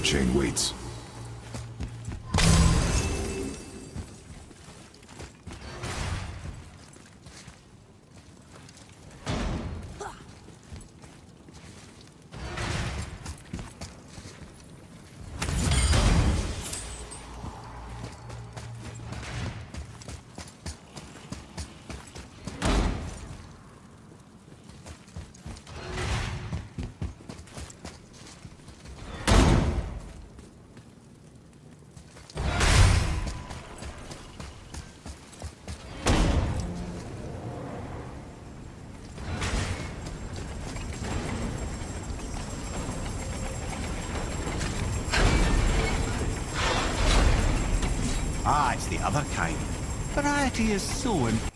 chain waits. Ah, it's the other kind. Variety is so important.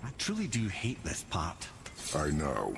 I truly do hate this part. I know.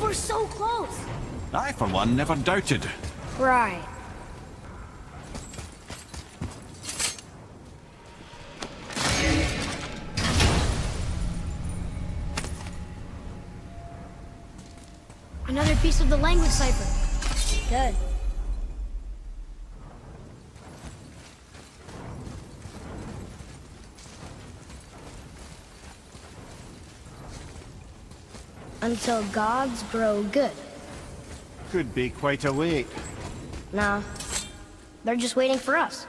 We're so close. I, for one, never doubted. Right. Another piece of the language cipher. Good. Until gods grow good. Could be quite a wait. No. They're just waiting for us.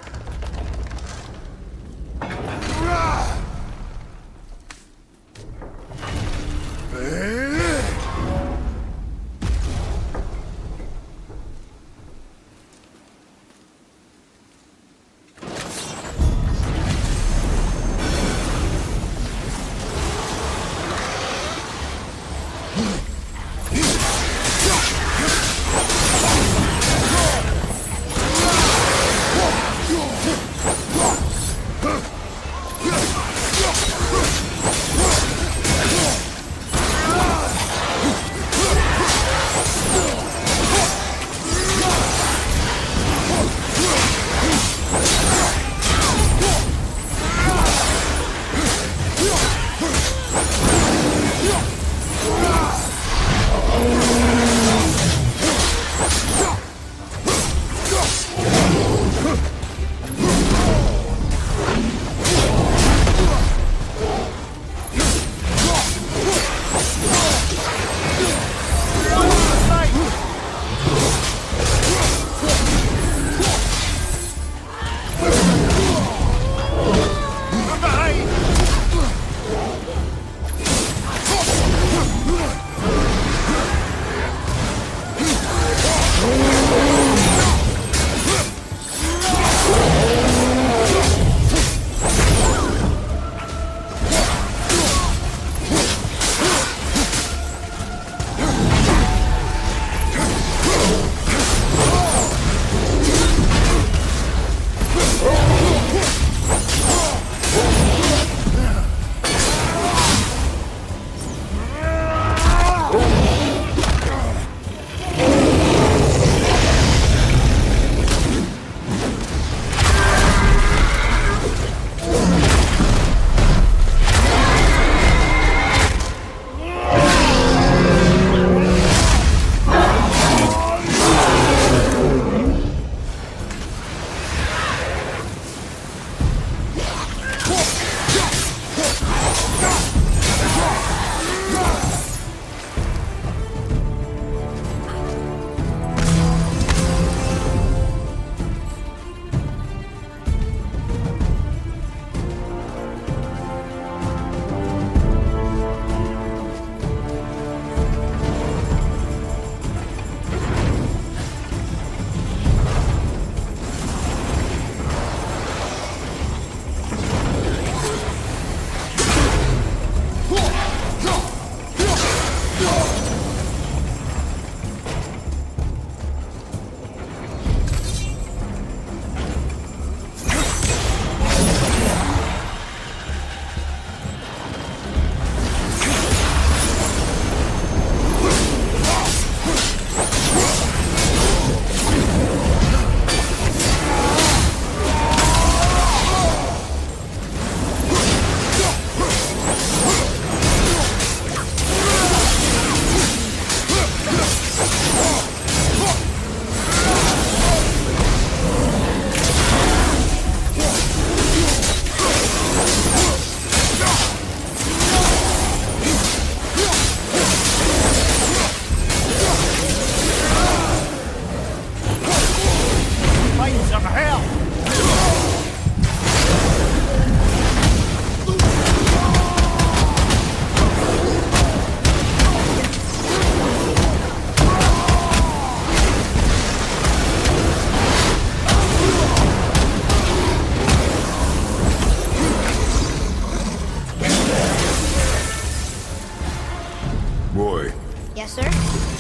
Yes, sir?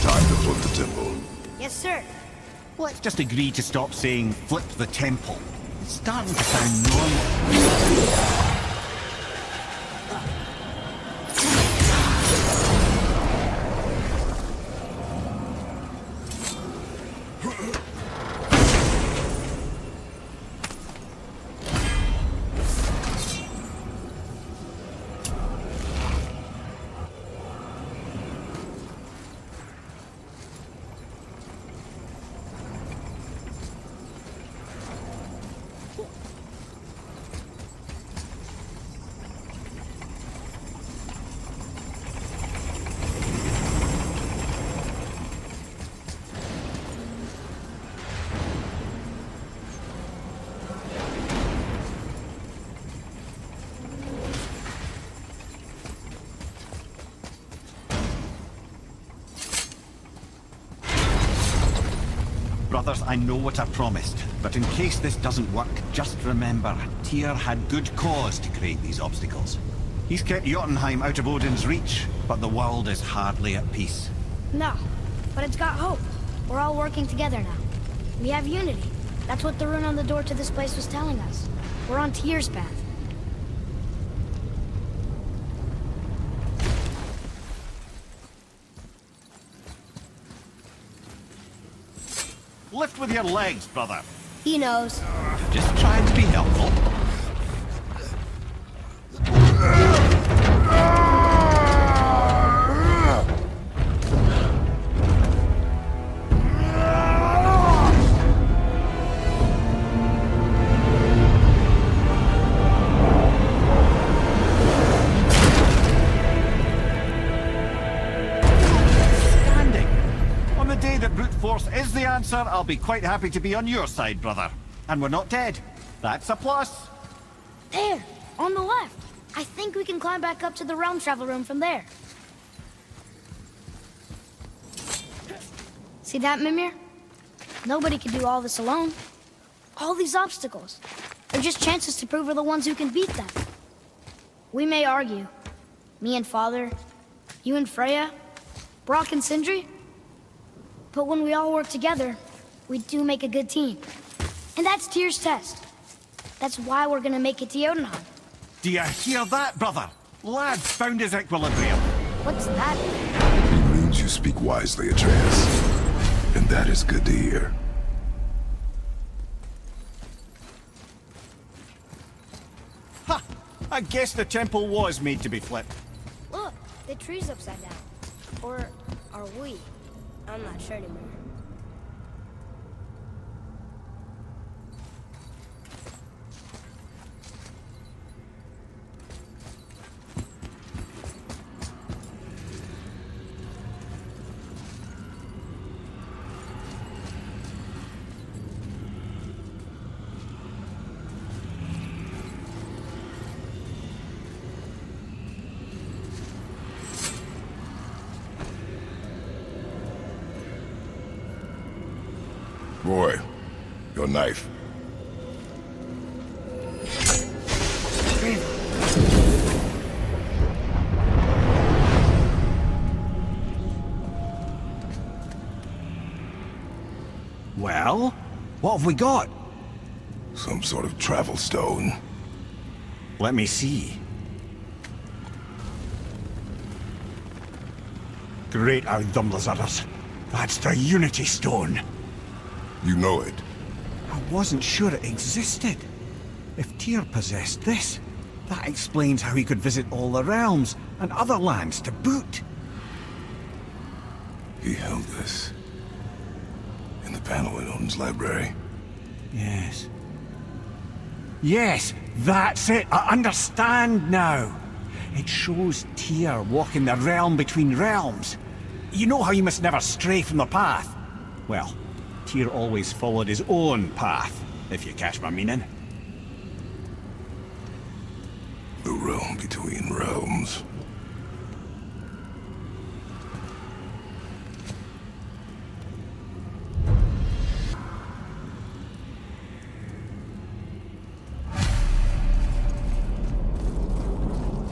Time to flip the temple. Yes, sir. Let's just agree to stop saying flip the temple. It's starting to sound normal. brothers, I know what I promised. But in case this doesn't work, just remember, Tyr had good cause to create these obstacles. He's kept Jotunheim out of Odin's reach, but the world is hardly at peace. No, but it's got hope. We're all working together now. We have unity. That's what the rune on the door to this place was telling us. We're on Tyr's path. Lift with your legs, brother. He knows. Just trying to be helpful. Is the answer, I'll be quite happy to be on your side, brother. And we're not dead. That's a plus. There, on the left. I think we can climb back up to the realm travel room from there. See that, Mimir? Nobody can do all this alone. All these obstacles. They're just chances to prove we're the ones who can beat them. We may argue. Me and Father, you and Freya, Brock and Sindri. But when we all work together, we do make a good team. And that's Tyr's test. That's why we're gonna make it to Jotunheim. Do you hear that, brother? Lad found his equilibrium. What's that? It means you speak wisely, Atreus. And that is good to hear. Ha! I guess the temple was made to be flipped. Look, the tree's upside down. Or are we? I'm not sure anymore. Roy, your knife. Well, what have we got? Some sort of travel stone. Let me see. Great Ardumlazaras. That's the Unity Stone. You know it. I wasn't sure it existed. If Tyr possessed this, that explains how he could visit all the realms and other lands to boot. He held this in the panel in Odin's library. Yes. Yes, that's it. I understand now. It shows Tyr walking the realm between realms. You know how you must never stray from the path? Well, Tyr always followed his own path, if you catch my meaning. The realm between realms.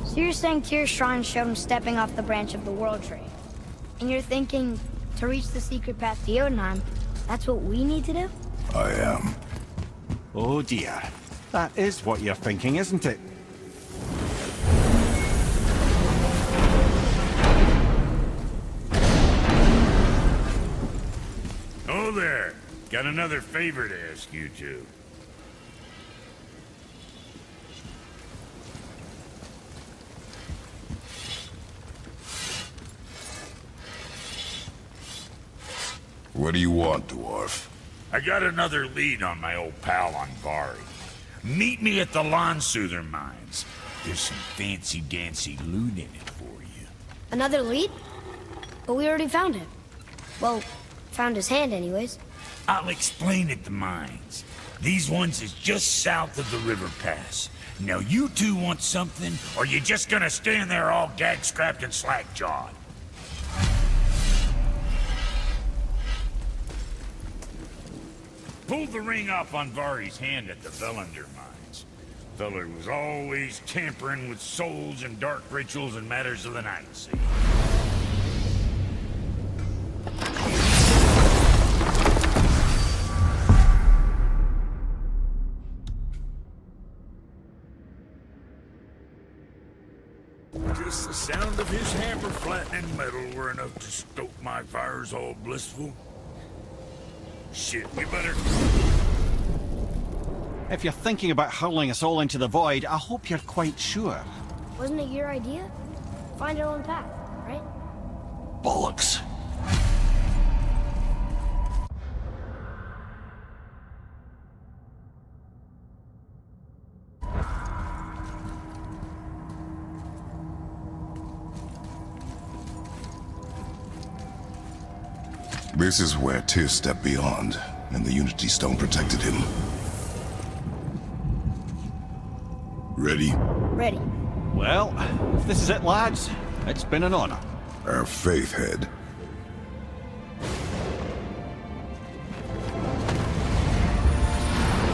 So you're saying Tyr's shrine showed him stepping off the branch of the World Tree. And you're thinking, to reach the secret path to Jotunheim, that's what we need to do? I am. Oh dear. That is what you're thinking, isn't it? Oh there! Got another favor to ask you two. What do you want, dwarf? I got another lead on my old pal on Vari. Meet me at the Lawnsoother mines. There's some fancy-dancy loot in it for you. Another lead? But we already found him. Well, found his hand anyways. I'll explain at the mines. These ones is just south of the river pass. Now you two want something, or you just gonna stand there all gag-scrapped and slack-jawed? Pulled the ring off on Vari's hand at the Velander mines. Feller was always tampering with souls and dark rituals and matters of the night, see? Just the sound of his hammer flattening metal were enough to stoke my fires all blissful. Shit, we better... If you're thinking about hurling us all into the void, I hope you're quite sure. Wasn't it your idea? Find our own path, right? Bollocks. This is where Tyr stepped beyond, and the Unity Stone protected him. Ready? Ready. Well, if this is it, lads, it's been an honor. Our faith head.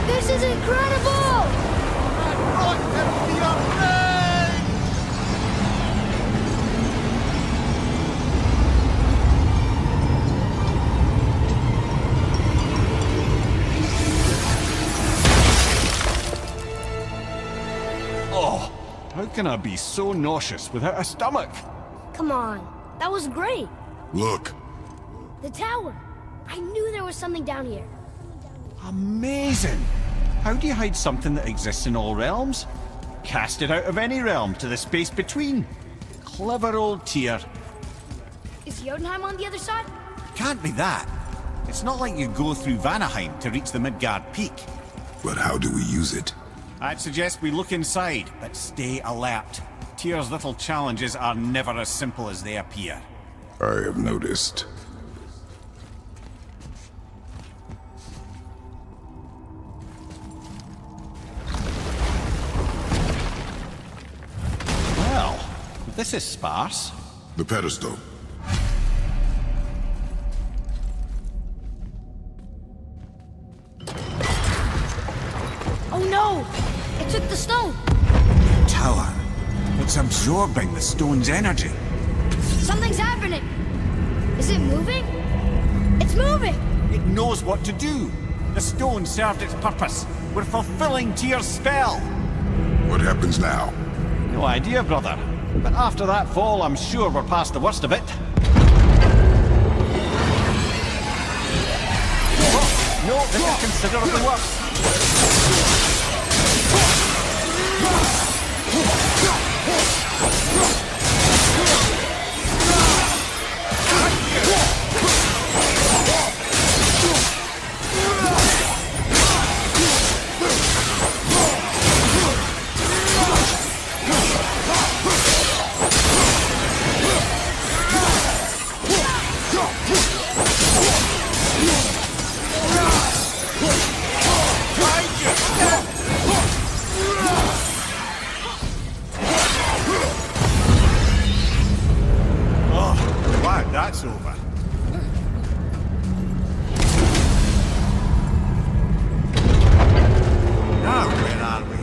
This is incredible! Oh, how can I be so nauseous without a stomach? Come on, that was great. Look. The tower. I knew there was something down here. Amazing! How do you hide something that exists in all realms? Cast it out of any realm to the space between. Clever old Tyr. Is Jotunheim on the other side? Can't be that. It's not like you go through Vanaheim to reach the Midgard Peak. But how do we use it? I'd suggest we look inside, but stay alert. Tyr's little challenges are never as simple as they appear. I have noticed. Well, this is sparse. The pedestal. Oh no! It took the stone! Tower. It's absorbing the stone's energy. Something's happening! Is it moving? It's moving! It knows what to do. The stone served its purpose. We're fulfilling Tyr's spell. What happens now? No idea, brother. But after that fall, I'm sure we're past the worst of it. Oh, no, this is considerably worse. That's over. Now, where are we?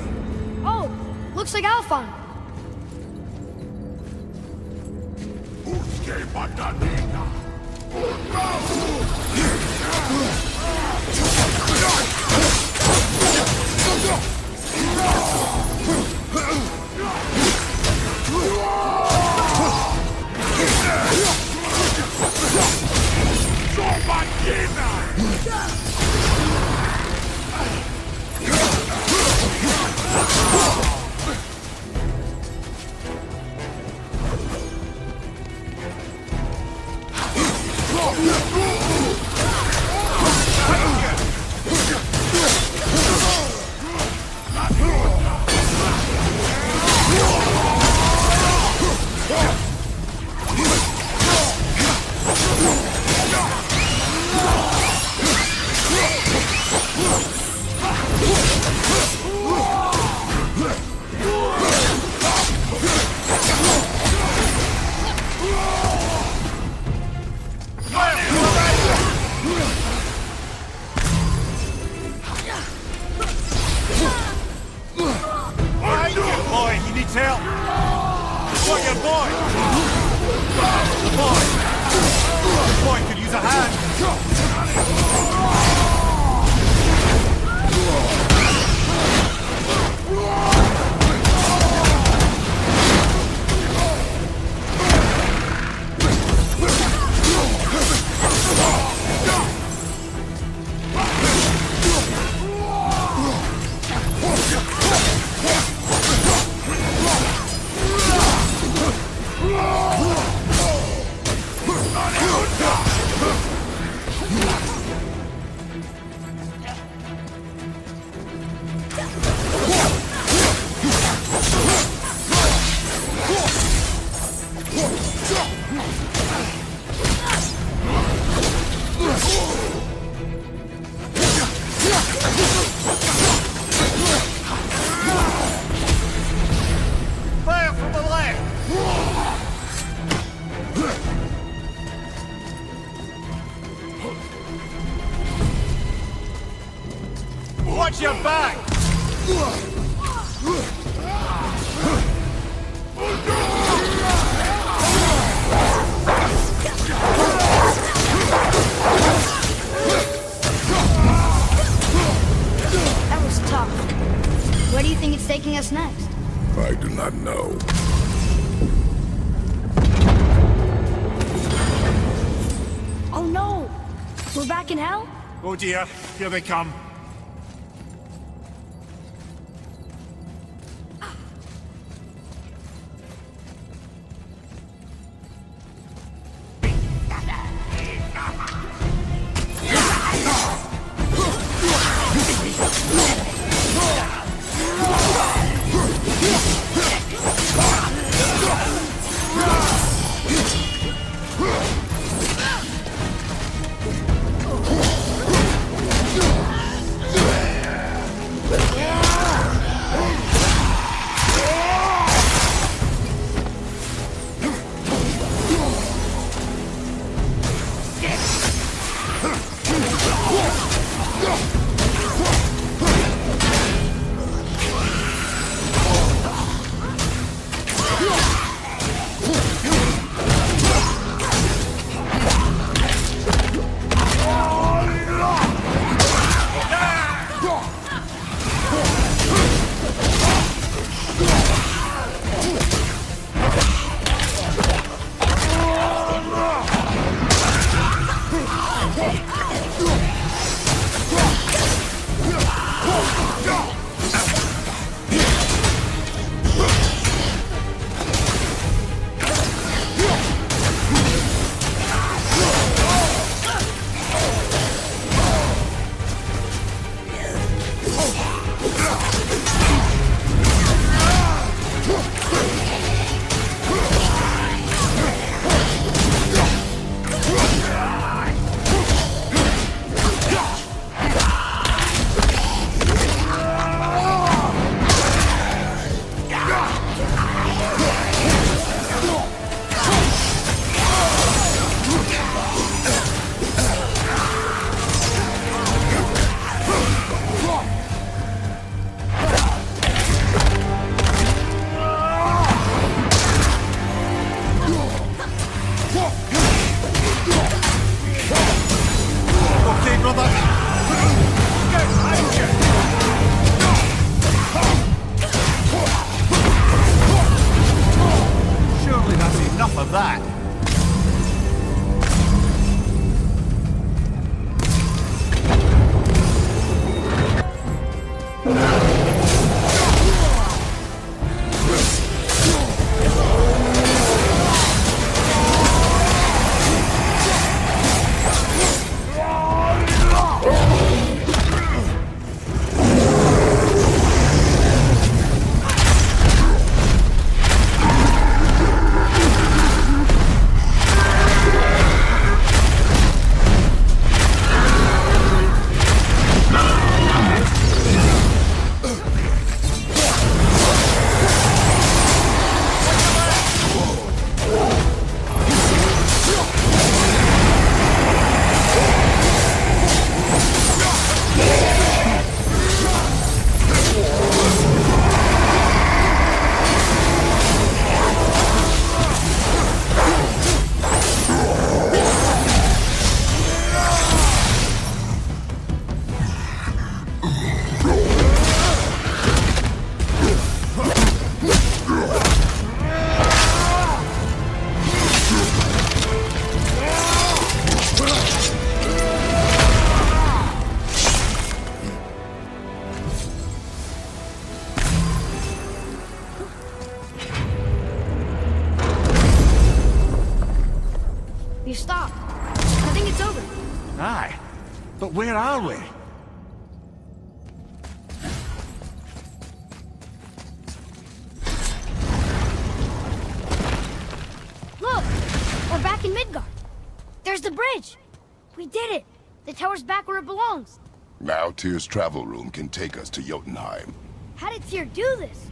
Oh, looks like Alphon. needs help. What, your boy? The boy could use a hand. Fire from the left! Watch your back! That was tough. Where do you think it's taking us next? I do not know. Oh no! We're back in hell? Oh dear, here they come. But where are we? Look! We're back in Midgard. There's the bridge. We did it. The tower's back where it belongs. Now Tyr's travel room can take us to Jotunheim. How did Tyr do this?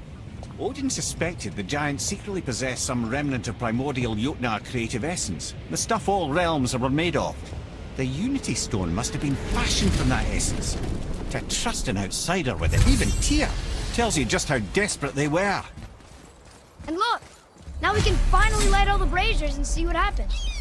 Odin suspected the giants secretly possessed some remnant of primordial Jotnar creative essence, the stuff all realms were made of. The Unity Stone must have been fashioned from that essence. To trust an outsider with it, even Tyr, tells you just how desperate they were. And look! Now we can finally light all the braziers and see what happens.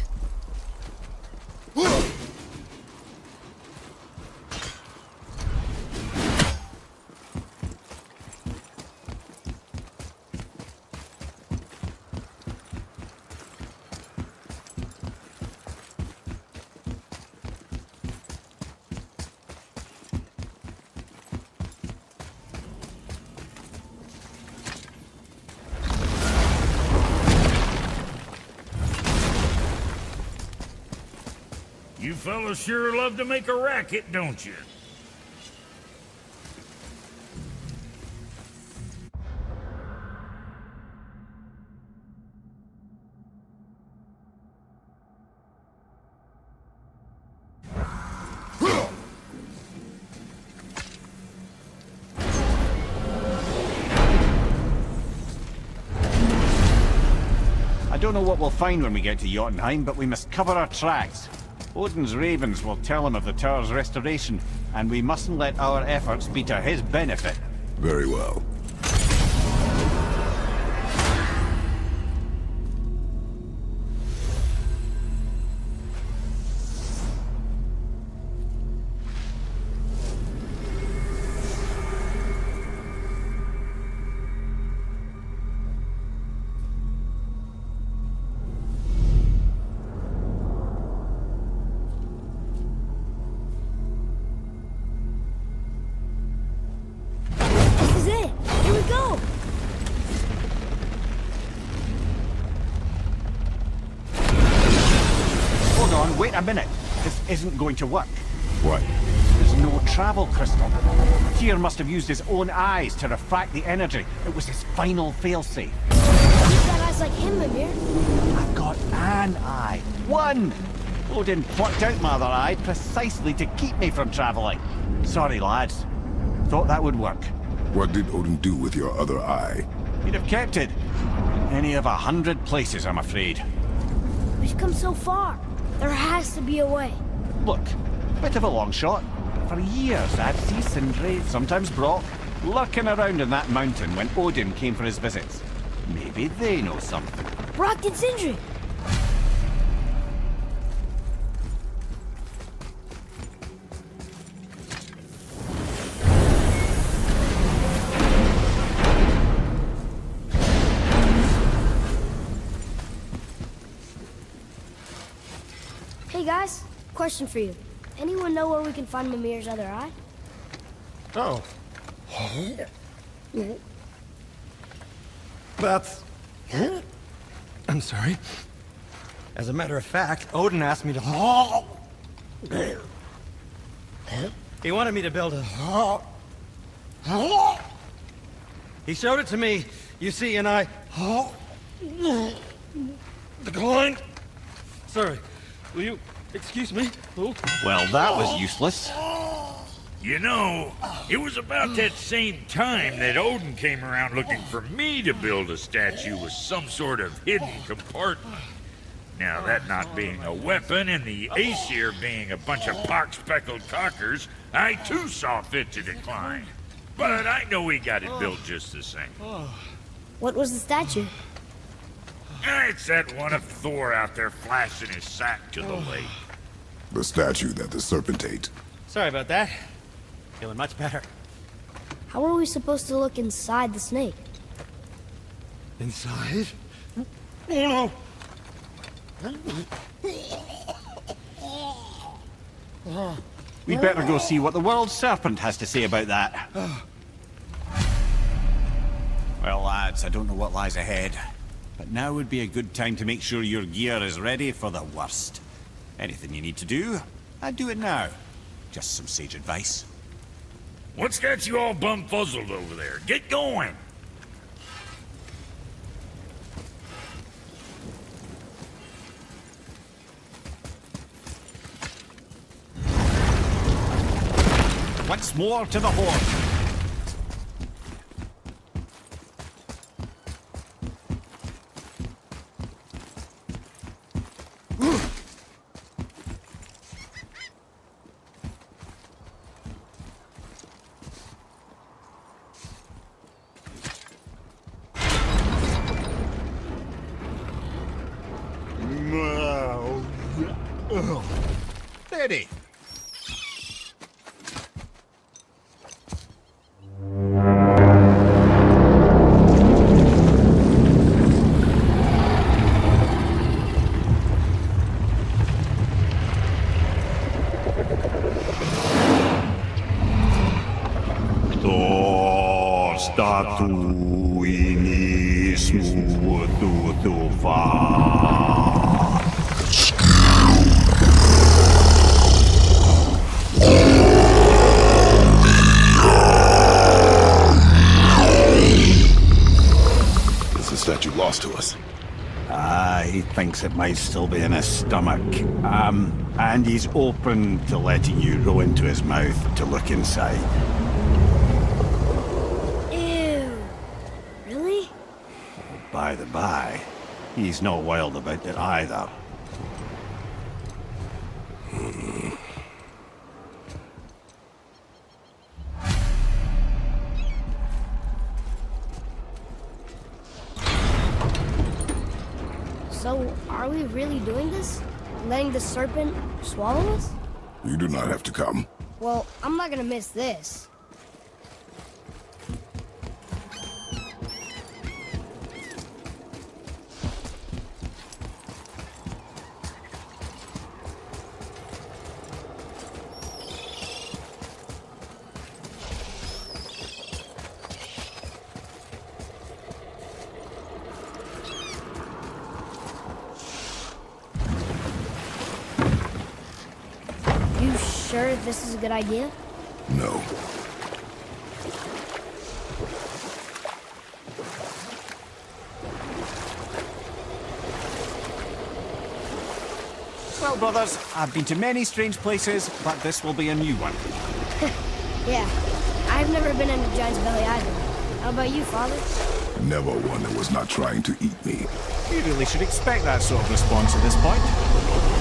You fellas sure love to make a racket, don't you? I don't know what we'll find when we get to Jotunheim, but we must cover our tracks. Odin's ravens will tell him of the tower's restoration, and we mustn't let our efforts be to his benefit. Very well. This is it! Here we go! Hold on, wait a minute. This isn't going to work. What? There's no travel crystal. Tyr must have used his own eyes to refract the energy. It was his final failsafe. You've got eyes like him, Mimir. I've got an eye. One! Odin plucked out my other eye precisely to keep me from traveling. Sorry, lads. Thought that would work. What did Odin do with your other eye? He'd have kept it. In any of 100 places, I'm afraid. We've come so far. There has to be a way. Look, bit of a long shot. For years, I'd see Sindri, sometimes Brock, lurking around in that mountain when Odin came for his visits. Maybe they know something. Brock and Sindri! Hey guys, question for you. Anyone know where we can find Mimir's other eye? Oh. That's... I'm sorry. As a matter of fact, Odin asked me to... He wanted me to build a... He showed it to me, you see, and I... Declined. Sorry. Will you excuse me? Oh. Well, that was useless. You know, it was about that same time that Odin came around looking for me to build a statue with some sort of hidden compartment. Now, that not being a weapon and the Aesir being a bunch of pock-speckled cockers, I too saw fit to decline. But I know he got it built just the same. What was the statue? It's that one of Thor out there flashing his sack to the lake. The statue that the serpent ate. Sorry about that. Feeling much better. How are we supposed to look inside the snake? Inside? Oh no! We'd better go see what the world serpent has to say about that. Well, lads, I don't know what lies ahead, but now would be a good time to make sure your gear is ready for the worst. Anything you need to do, I'd do it now. Just some sage advice. What's got you all bumfuzzled over there? Get going! Once more to the horde. Steady. Is the statue lost to us? He thinks it might still be in his stomach. And he's open to letting you row into his mouth to look inside. Ew. Really? By the by, he's not wild about it either. So, are we really doing this? Letting the serpent swallow us? You do not have to come. Well, I'm not gonna miss this. You sure this is a good idea? No. Well, brothers, I've been to many strange places, but this will be a new one. Yeah. I've never been in a giant's belly either. How about you, Father? Never one that was not trying to eat me. You really should expect that sort of response at this point. Here we go.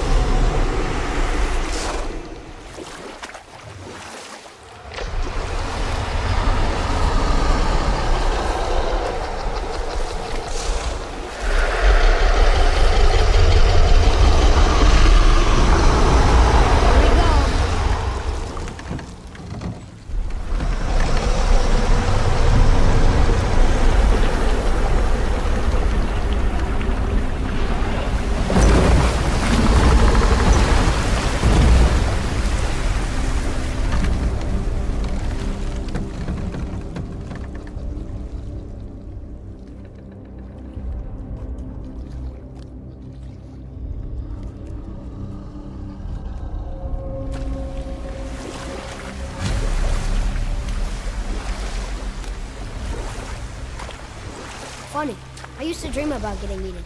Funny. I used to dream about getting eaten.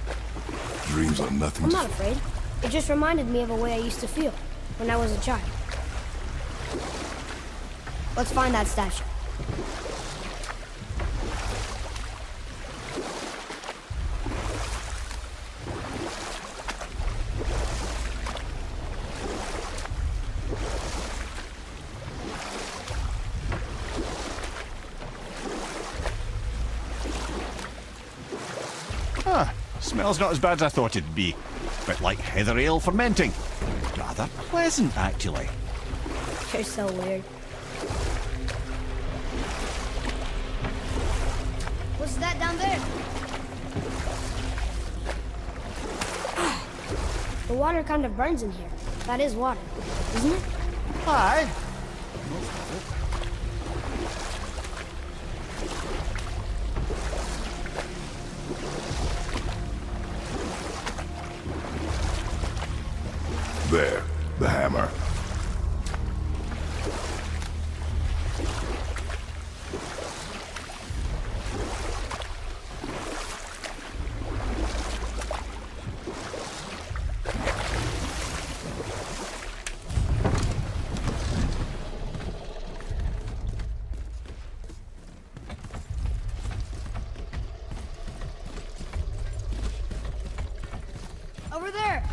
Dreams are nothing I'm to... not afraid. It just reminded me of a way I used to feel when I was a child. Let's find that statue. Ah, smells not as bad as I thought it'd be. Bit like heather ale fermenting. Rather pleasant, actually. You're so weird. What's that down there? The water kind of burns in here. That is water, isn't it? Aye. There, the hammer. Over there!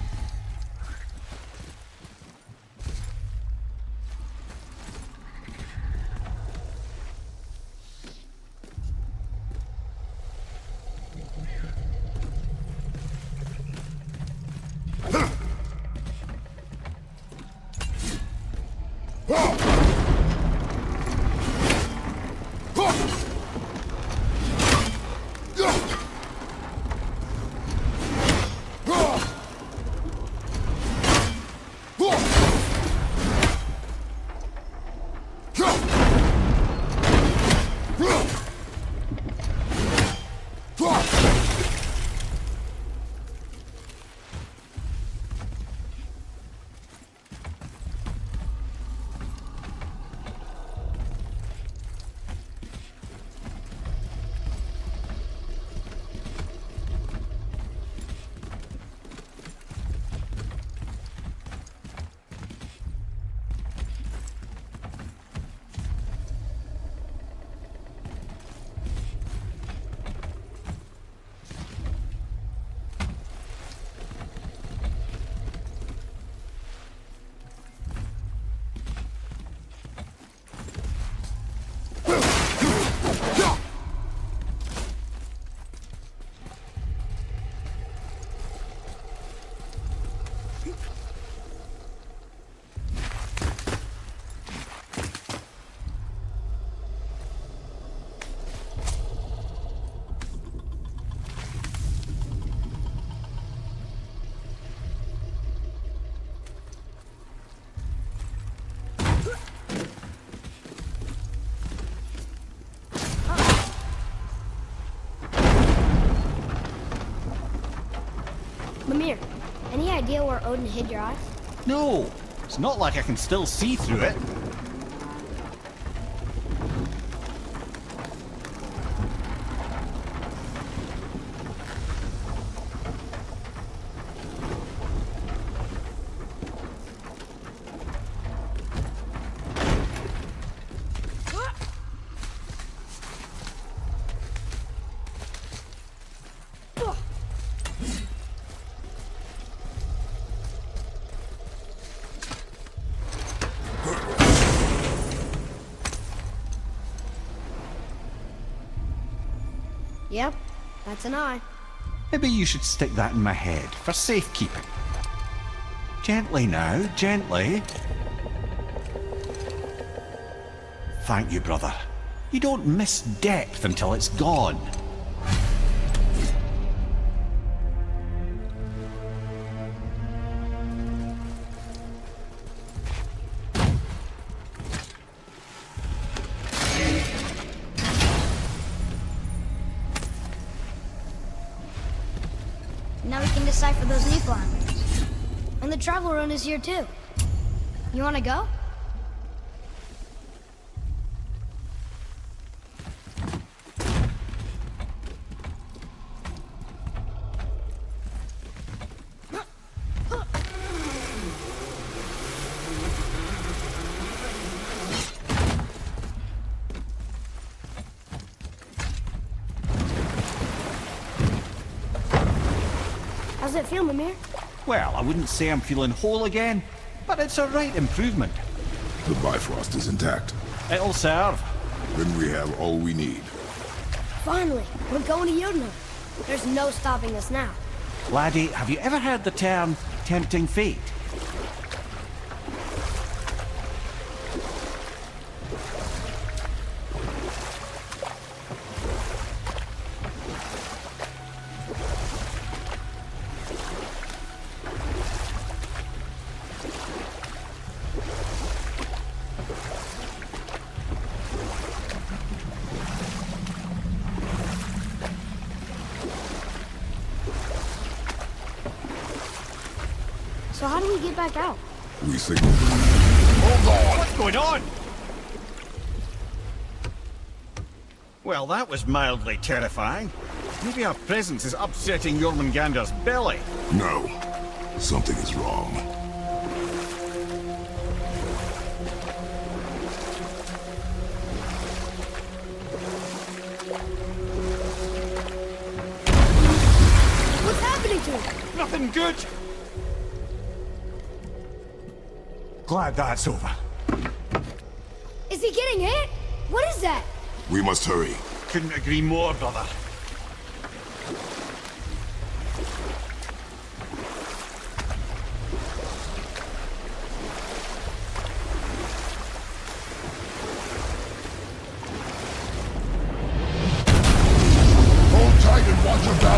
Mimir, any idea where Odin hid your eyes? No, it's not like I can still see through it. Yep, that's an eye. Maybe you should stick that in my head for safekeeping. Gently now, gently. Thank you, brother. You don't miss depth until it's gone. Now we can decipher those Niflheimers. And the travel rune is here too. You wanna go? How's it feel, Mimir? Well, I wouldn't say I'm feeling whole again, but it's a right improvement. The Bifrost is intact. It'll serve. Then we have all we need. Finally, we're going to Jotunheim. There's no stopping us now. Laddie, have you ever heard the term tempting fate? So how do we get back out? We signal. What's going on? Well, that was mildly terrifying. Maybe our presence is upsetting Jormungandr's belly. No. Something is wrong. What's happening to? Nothing good. Glad that's over. Is he getting hit? What is that? We must hurry. Couldn't agree more, brother. Hold tight and watch your back.